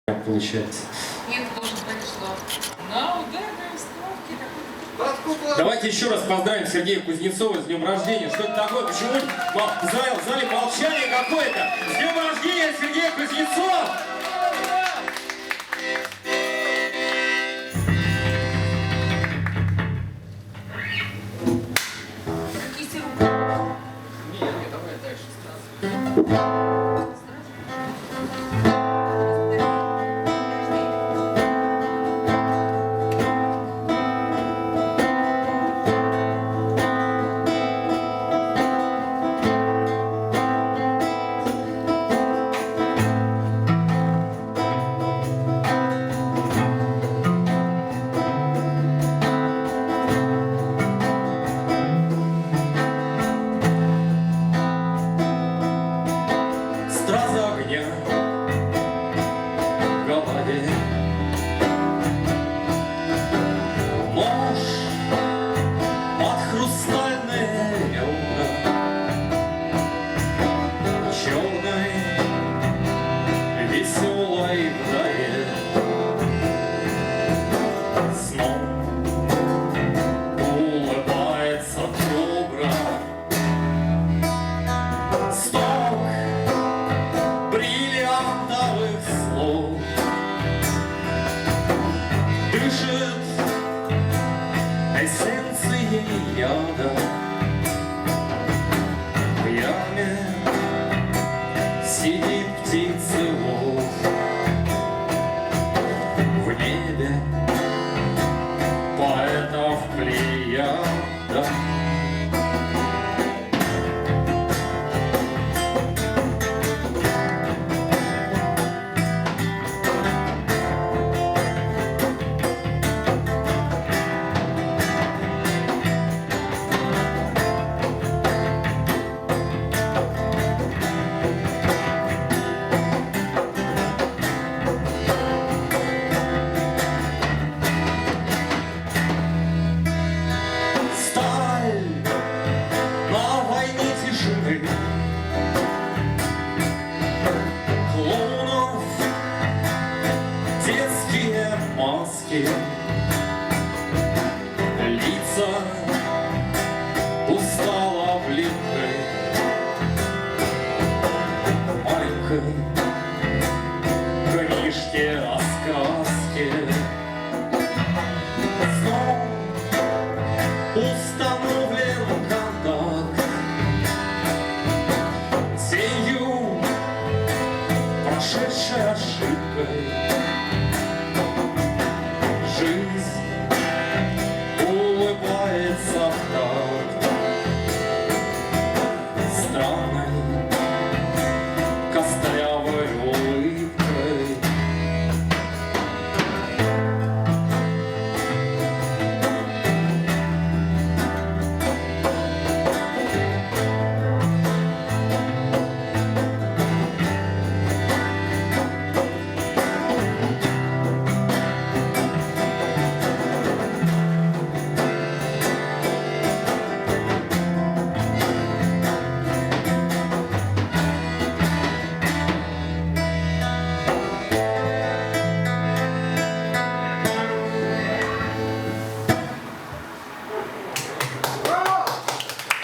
Получается. Нет, должен сказать, что на ударной установке такой... Давайте еще раз поздравим Сергея Кузнецова с днем рождения. Что это такое? Почему в зале молчание какое-то? С днем рождения, Сергей Кузнецов! Кисти руку. Не, давай дальше сразу. Страза огня в голове. Нож под хрустальные ребра, черной веселой вдове. Сном улыбается кобра. Сток бриллиантовых слов дышит эссенцией яда. В яме сидит птицевод. В небе поэтов плеяда. На войне тишины клоунов детские маски, лица устало влипы маленькой книжке о сказке. Снова установлен контакт с тенью, прошедшей ошибкой.